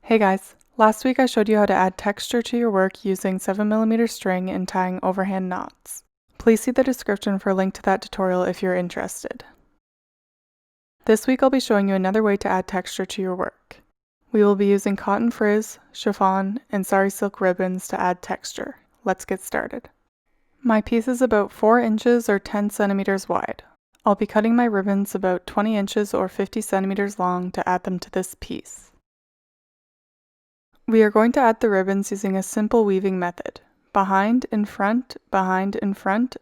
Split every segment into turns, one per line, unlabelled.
Hey guys, last week I showed you how to add texture to your work using 7mm string and tying overhand knots. Please see the description for a link to that tutorial if you're interested. This week I'll be showing you another way to add texture to your work. We will be using cotton frizz, chiffon, and sari silk ribbons to add texture. Let's get started. My piece is about 4 inches or 10 centimeters wide. I'll be cutting my ribbons about 20 inches or 50 centimeters long to add them to this piece. We are going to add the ribbons using a simple weaving method, behind in front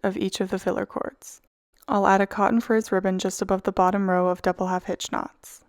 of each of the filler cords. I'll add a cotton frizz ribbon just above the bottom row of double half hitch knots.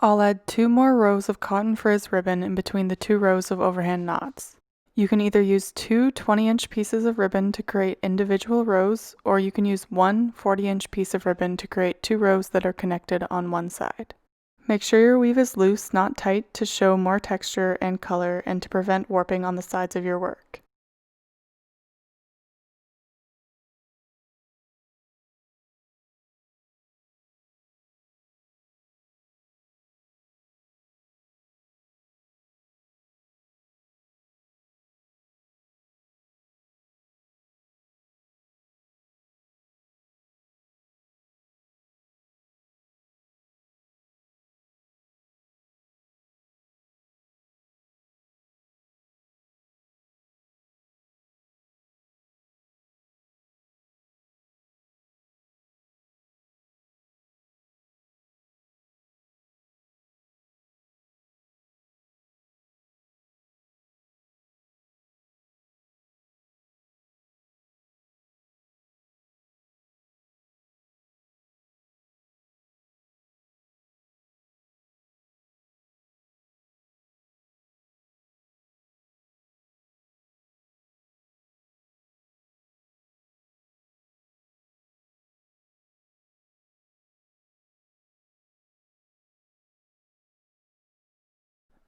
I'll add 2 more rows of cotton frizz ribbon in between the 2 rows of overhand knots. You can either use 2 20-inch pieces of ribbon to create individual rows, or you can use one 40-inch piece of ribbon to create 2 rows that are connected on one side. Make sure your weave is loose, not tight, to show more texture and color and to prevent warping on the sides of your work.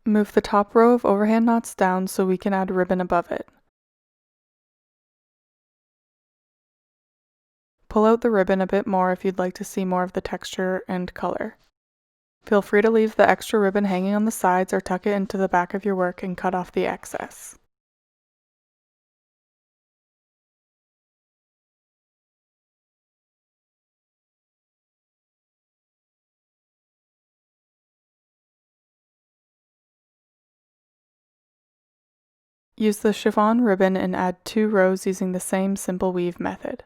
Move the top row of overhand knots down so we can add ribbon above it. Pull out the ribbon a bit more if you'd like to see more of the texture and color. Feel free to leave the extra ribbon hanging on the sides or tuck it into the back of your work and cut off the excess. Use the chiffon ribbon and add 2 rows using the same simple weave method.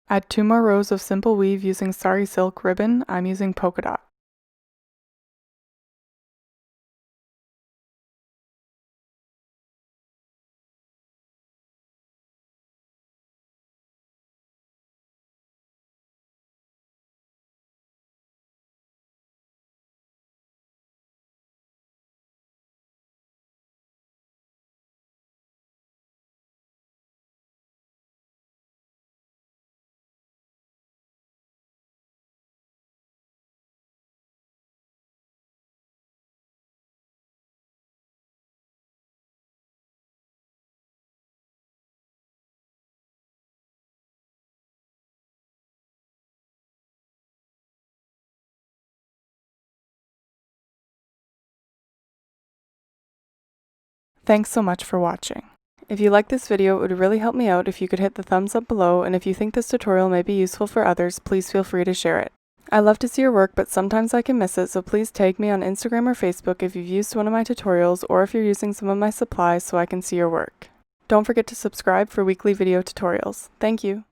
Add 2 more rows of simple weave using sari silk ribbon. I'm using polka dot. Thanks so much for watching. If you like this video, it would really help me out if you could hit the thumbs up below, and if you think this tutorial may be useful for others, please feel free to share it. I love to see your work, but sometimes I can miss it, so please tag me on Instagram or Facebook if you've used one of my tutorials or if you're using some of my supplies so I can see your work. Don't forget to subscribe for weekly video tutorials. Thank you.